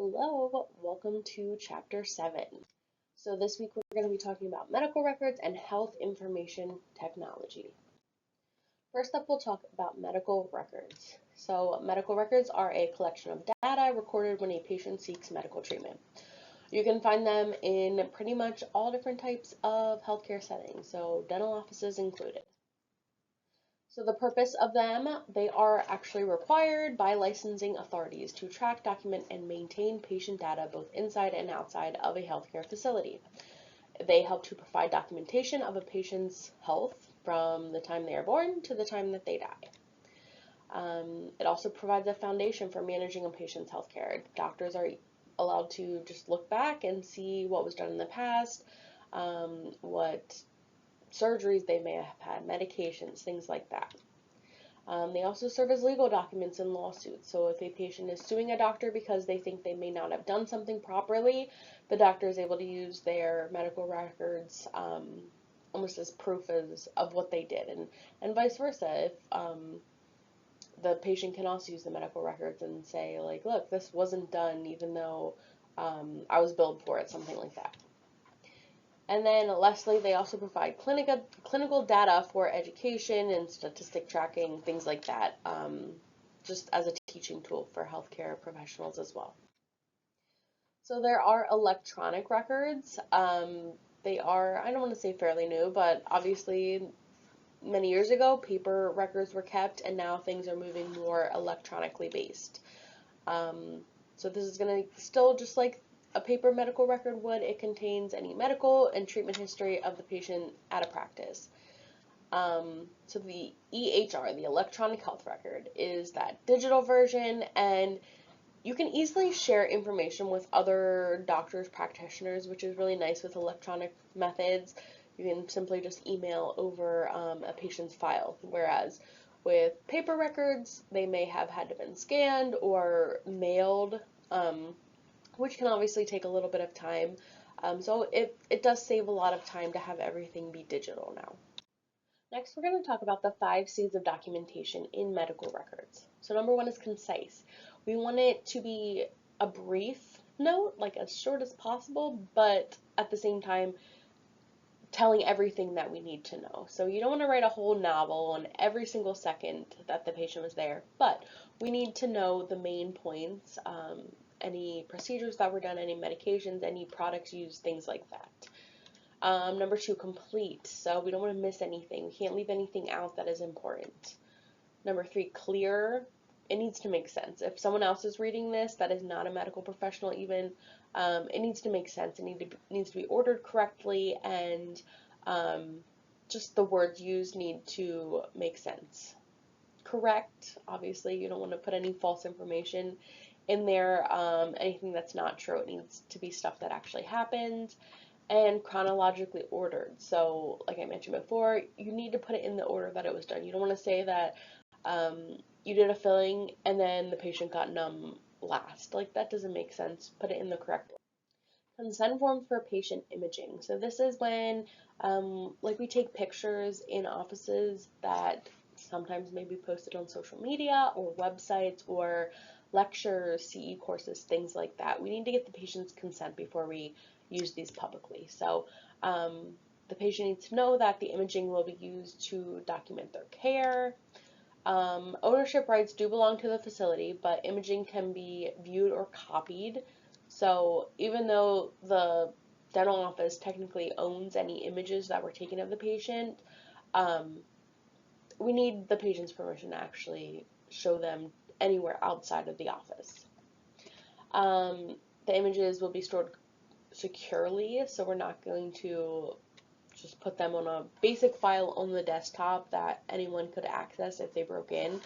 Hello, welcome to Chapter 7. So, this week we're going to be talking about medical records and health information technology. First up, we'll talk about medical records. So, medical records are a collection of data recorded when a patient seeks medical treatment. You can find them in pretty much all different types of healthcare settings, so dental offices included. So the purpose of them, they are actually required by licensing authorities to track, document, and maintain patient data both inside and outside of a healthcare facility. They help to provide documentation of a patient's health from the time they are born to the time that they die. It also provides a foundation for managing a patient's healthcare. Doctors are allowed to just look back and see what was done in the past, what surgeries they may have had, medications, things like that. They also serve as legal documents in lawsuits. So if a patient is suing a doctor because they think they may not have done something properly, the doctor is able to use their medical records almost as proof of what they did, and vice versa. If the patient can also use the medical records and say, like, look, this wasn't done even though I was billed for it, something like that. And then lastly, they also provide clinical data for education and statistic tracking, things like that, just as a teaching tool for healthcare professionals as well. So there are electronic records. They are, I don't want to say fairly new, but obviously many years ago, paper records were kept, and now things are moving more electronically based. So this is going to still, just like a paper medical record would, it contains any medical and treatment history of the patient at a practice. So the EHR, the electronic health record, is that digital version, and you can easily share information with other doctors, practitioners, which is really nice with electronic methods. You can simply just email over a patient's file, whereas with paper records, they may have had to been scanned or mailed, which can obviously take a little bit of time. So it does save a lot of time to have everything be digital now. Next, we're going to talk about the 5 C's of documentation in medical records. So number 1 is concise. We want it to be a brief note, like as short as possible, but at the same time, telling everything that we need to know. So you don't want to write a whole novel on every single second that the patient was there, but we need to know the main points, any procedures that were done, any medications, any products used, things like that. Number 2, complete. So we don't want to miss anything. We can't leave anything out that is important. Number 3, clear. It needs to make sense. If someone else is reading this that is not a medical professional even, it needs to make sense. It needs to be ordered correctly, and just the words used need to make sense. Correct. Obviously, you don't want to put any false information in there. Anything that's not true, it needs to be stuff that actually happened. And chronologically ordered. So, like I mentioned before, you need to put it in the order that it was done. You don't want to say that you did a filling and then the patient got numb last. Like, that doesn't make sense. Put it in the correct order. Consent forms for patient imaging. So this is when, like, we take pictures in offices that sometimes may be posted on social media or websites or lectures, CE courses, things like that. We need to get the patient's consent before we use these publicly. So the patient needs to know that the imaging will be used to document their care. Ownership rights do belong to the facility, but imaging can be viewed or copied. So even though the dental office technically owns any images that were taken of the patient, we need the patient's permission to actually show them anywhere outside of the office. The images will be stored securely, so we're not going to just put them on a basic file on the desktop that anyone could access if they broke in.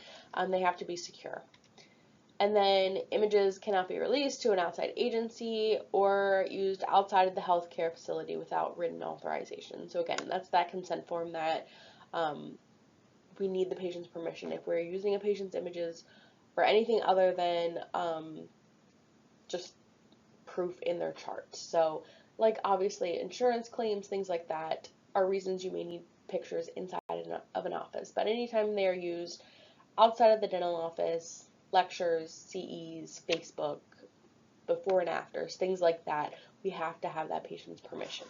They have to be secure. And then images cannot be released to an outside agency or used outside of the healthcare facility without written authorization. So again, that's that consent form that we need the patient's permission if we're using a patient's images for anything other than just proof in their charts. So, like, obviously insurance claims, things like that are reasons you may need pictures inside of an office, but anytime they are used outside of the dental office, lectures, CEs, Facebook, before and afters, things like that. We have to have that patient's permission.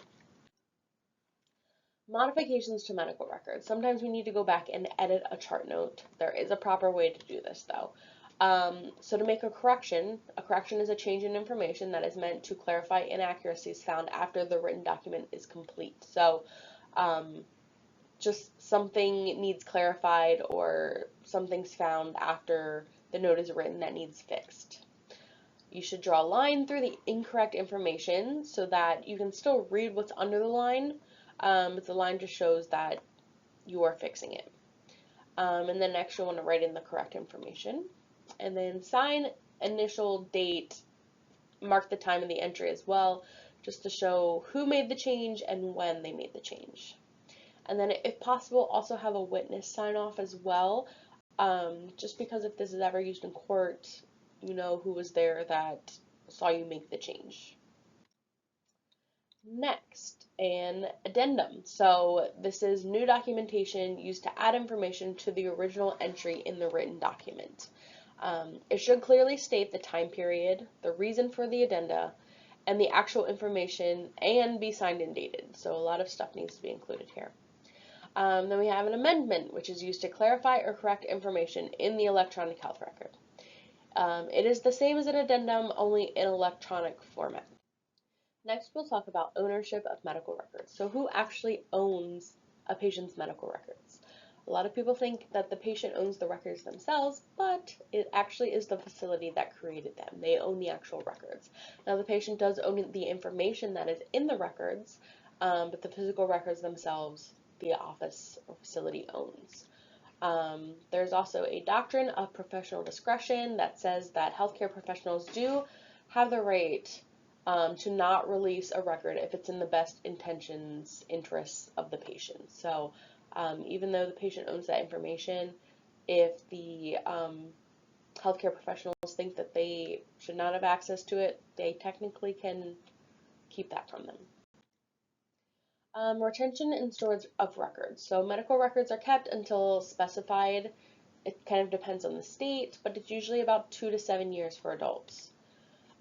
Modifications to medical records. Sometimes we need to go back and edit a chart note. There is a proper way to do this though. So to make a correction is a change in information that is meant to clarify inaccuracies found after the written document is complete. So just something needs clarified or something's found after the note is written that needs fixed. You should draw a line through the incorrect information so that you can still read what's under the line, but the line just shows that you are fixing it. And then next you'll want to write in the correct information. And then sign, initial, date, mark the time of the entry as well, just to show who made the change and when they made the change. And then if possible, also have a witness sign off as well, just because if this is ever used in court, you know who was there that saw you make the change. Next, an addendum. So this is new documentation used to add information to the original entry in the written document. It should clearly state the time period, the reason for the addenda, and the actual information, and be signed and dated. So a lot of stuff needs to be included here. Then we have an amendment, which is used to clarify or correct information in the electronic health record. It is the same as an addendum, only in electronic format. Next, we'll talk about ownership of medical records. So who actually owns a patient's medical records? A lot of people think that the patient owns the records themselves, but it actually is the facility that created them. They own the actual records. Now, the patient does own the information that is in the records, but the physical records themselves, the office or facility owns. There's also a doctrine of professional discretion that says that healthcare professionals do have the right to not release a record if it's in the best interests of the patient. So even though the patient owns that information, if the healthcare professionals think that they should not have access to it, they technically can keep that from them. Retention and storage of records. So medical records are kept until specified. It kind of depends on the state, but it's usually about 2 to 7 years for adults.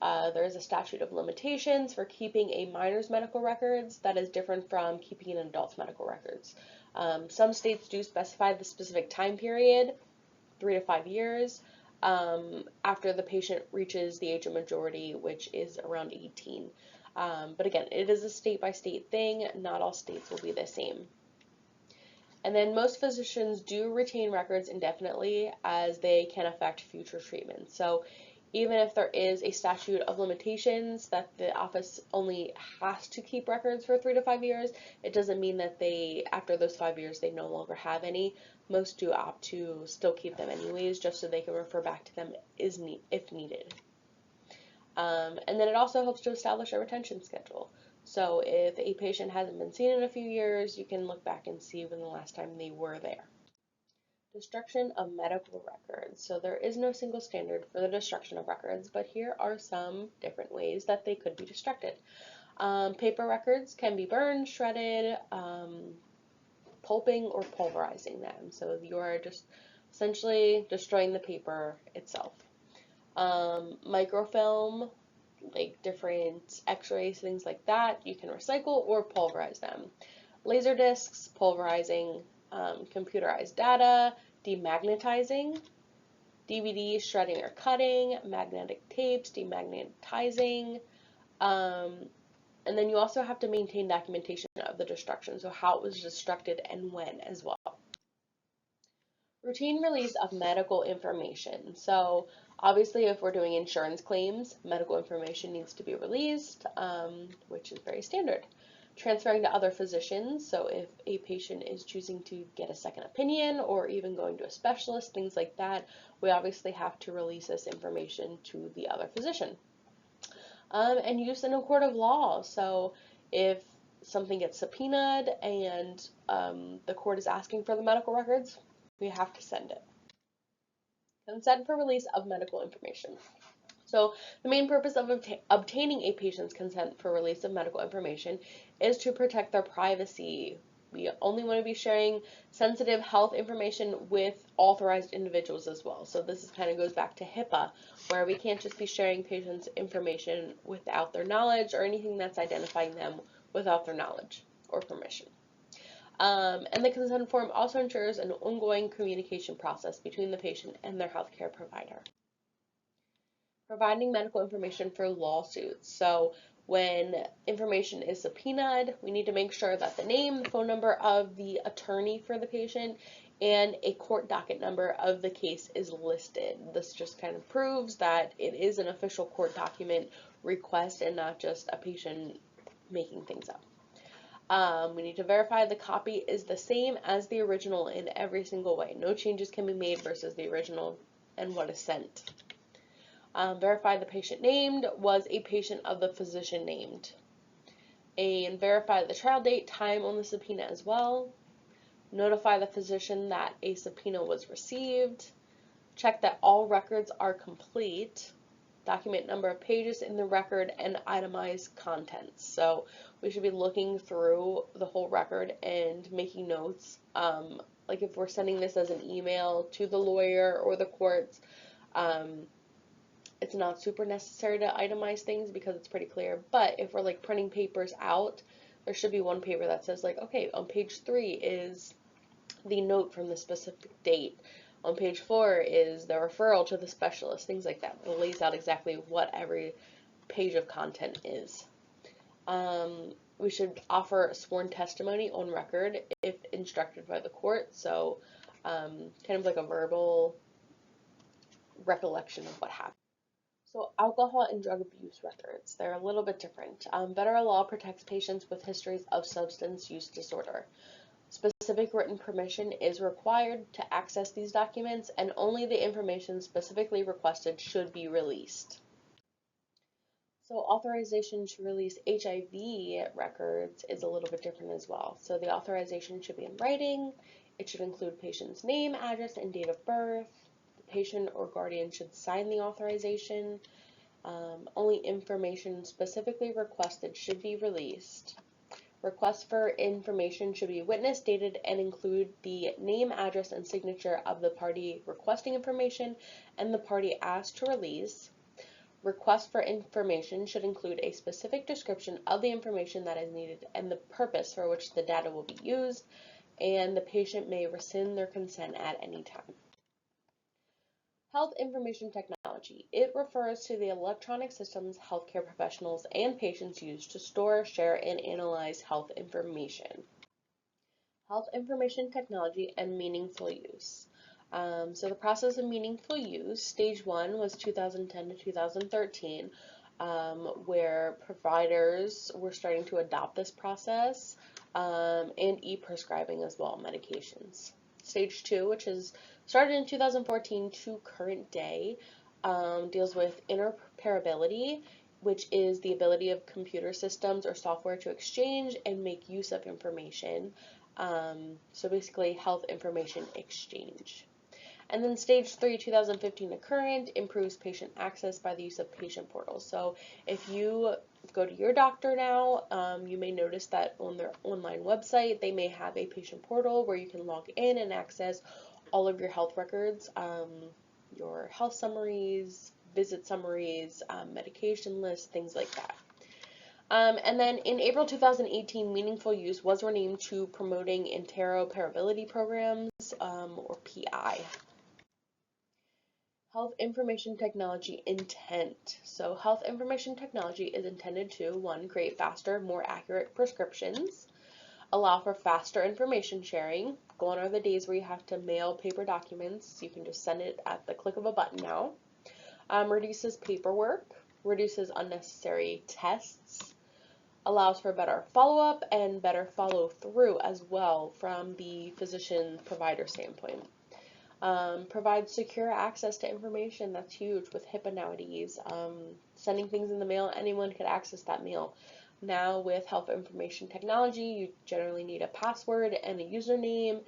There is a statute of limitations for keeping a minor's medical records that is different from keeping an adult's medical records. Some states do specify the specific time period, 3 to 5 years, after the patient reaches the age of majority, which is around 18. But again, it is a state-by-state thing. Not all states will be the same. And then most physicians do retain records indefinitely as they can affect future treatment. So even if there is a statute of limitations that the office only has to keep records for 3 to 5 years, it doesn't mean that after those 5 years, they no longer have any. Most do opt to still keep them anyways, just so they can refer back to them if needed. And then it also helps to establish a retention schedule. So if a patient hasn't been seen in a few years, you can look back and see when the last time they were there. Destruction of medical records. So there is no single standard for the destruction of records, but here are some different ways that they could be destructed. Paper records can be burned, shredded, pulping, or pulverizing them. So you are just essentially destroying the paper itself. Microfilm, like different x-rays, things like that, you can recycle or pulverize them. Laser discs, pulverizing. Computerized data, demagnetizing. DVDs, shredding or cutting. Magnetic tapes, demagnetizing. And then you also have to maintain documentation of the destruction, so how it was destructed and when as well. Routine release of medical information. So obviously if we're doing insurance claims, medical information needs to be released, which is very standard. Transferring to other physicians, so if a patient is choosing to get a second opinion or even going to a specialist, things like that, we obviously have to release this information to the other physician. And use in a court of law, so if something gets subpoenaed and the court is asking for the medical records, we have to send it. Consent for release of medical information. So the main purpose of obtaining a patient's consent for release of medical information is to protect their privacy We only want to be sharing sensitive health information with authorized individuals as well. So this kind of goes back to HIPAA, where we can't just be sharing patients' information without their knowledge or anything that's identifying them without their knowledge or permission. And the consent form also ensures an ongoing communication process between the patient and their healthcare provider. Providing medical information for lawsuits. So when information is subpoenaed, we need to make sure that the name, the phone number of the attorney for the patient, and a court docket number of the case is listed. This just kind of proves that it is an official court document request and not just a patient making things up. We need to verify the copy is the same as the original in every single way. No changes can be made versus the original and what is sent. Verify the patient named was a patient of the physician named. And verify the trial date, time on the subpoena as well. Notify the physician that a subpoena was received. Check that all records are complete. Document number of pages in the record and itemize contents. So we should be looking through the whole record and making notes. Like if we're sending this as an email to the lawyer or the courts, it's not super necessary to itemize things because it's pretty clear. But if we're like printing papers out, there should be one paper that says like, okay, on page 3 is the note from the specific date. On page 4 is the referral to the specialist, things like that. It lays out exactly what every page of content is. We should offer a sworn testimony on record if instructed by the court. So kind of like a verbal recollection of what happened. So alcohol and drug abuse records, they're a little bit different. Federal law protects patients with histories of substance use disorder. Specific written permission is required to access these documents, and only the information specifically requested should be released. So authorization to release HIV records is a little bit different as well. So the authorization should be in writing. It should include patient's name, address, and date of birth. The patient or guardian should sign the authorization. Only information specifically requested should be released. Requests for information should be witness dated and include the name, address, and signature of the party requesting information and the party asked to release. Requests for information should include a specific description of the information that is needed and the purpose for which the data will be used, and the patient may rescind their consent at any time. Health information technology. It refers to the electronic systems healthcare professionals and patients use to store, share, and analyze health information. Health information technology and meaningful use. So the process of meaningful use, stage 1 was 2010 to 2013, where providers were starting to adopt this process, and e-prescribing as well, medications. Stage 2, which is started in 2014 to current day, deals with interoperability, which is the ability of computer systems or software to exchange and make use of information. So basically health information exchange. And then stage 3, 2015 to current, improves patient access by the use of patient portals. So if you go to your doctor now, you may notice that on their online website, they may have a patient portal where you can log in and access all of your health records, your health summaries, visit summaries, medication lists, things like that. And then in April 2018, Meaningful Use was renamed to Promoting Interoperability Programs, or PI. Health information technology intent. So health information technology is intended to, 1, create faster, more accurate prescriptions, allow for faster information sharing. Gone are the days where you have to mail paper documents. You can just send it at the click of a button now. Reduces paperwork, reduces unnecessary tests, allows for better follow-up and better follow-through as well from the physician-provider standpoint. Provides secure access to information. That's huge with HIPAA nowadays. Sending things in the mail, anyone could access that mail. Now with health information technology, you generally need a password and a username,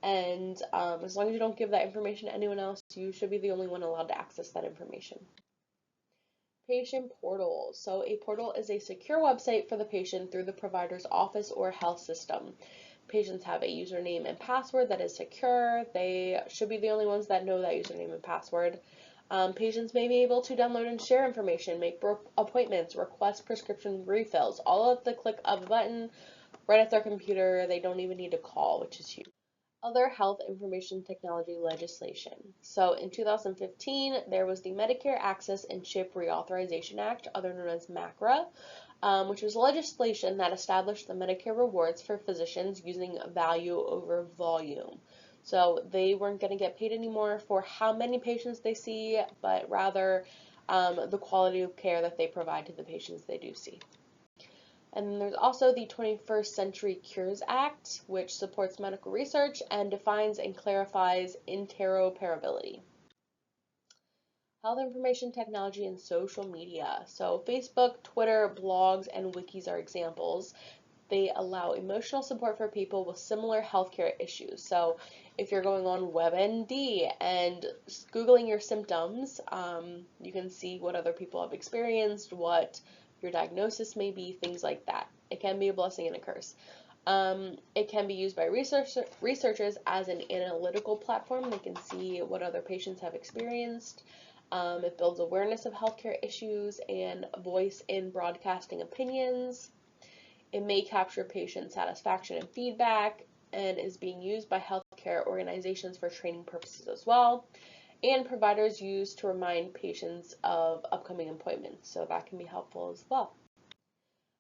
and as long as you don't give that information to anyone else, you should be the only one allowed to access that information. Patient portal. So a portal is a secure website for the patient through the provider's office or health system. patients have a username and password that is secure. They should be the only ones that know that username and password. Patients may be able to download and share information, make appointments, request prescription refills, all at the click of a button right at their computer. They don't even need to call, which is huge. Other health information technology legislation. So in 2015, there was the Medicare Access and CHIP Reauthorization Act, otherwise known as MACRA, which was legislation that established the Medicare rewards for physicians using value over volume. So they weren't going to get paid anymore for how many patients they see, but rather the quality of care that they provide to the patients they do see. And then there's also the 21st Century Cures Act, which supports medical research and defines and clarifies interoperability. Health information technology and social media. So Facebook, Twitter, blogs, and wikis are examples. They allow emotional support for people with similar healthcare issues. So if you're going on WebMD and Googling your symptoms, you can see what other people have experienced, what your diagnosis may be, things like that. It can be a blessing and a curse. It can be used by researchers as an analytical platform. They can see what other patients have experienced. It builds awareness of healthcare issues and voice in broadcasting opinions. It may capture patient satisfaction and feedback, and is being used by healthcare organizations for training purposes as well. And providers use to remind patients of upcoming appointments, so that can be helpful as well.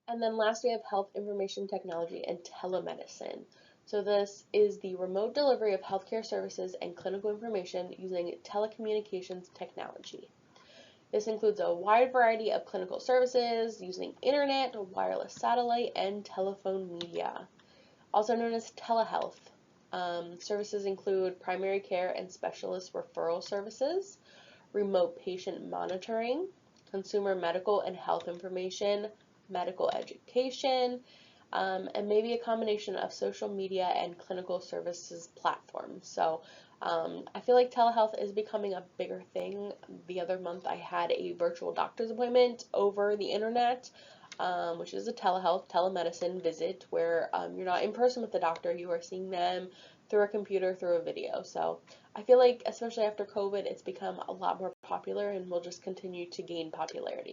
And then last, we have health information technology and telemedicine. So this is the remote delivery of healthcare services and clinical information using telecommunications technology. This includes a wide variety of clinical services using internet, wireless satellite, and telephone media, also known as telehealth. Services include primary care and specialist referral services, remote patient monitoring, consumer medical and health information, medical education, and maybe a combination of social media and clinical services platforms. So I feel like telehealth is becoming a bigger thing. The other month I had a virtual doctor's appointment over the internet, which is a telemedicine visit where you're not in person with the doctor, you are seeing them through a computer, through a video. So I feel like, especially after COVID, it's become a lot more popular and will just continue to gain popularity.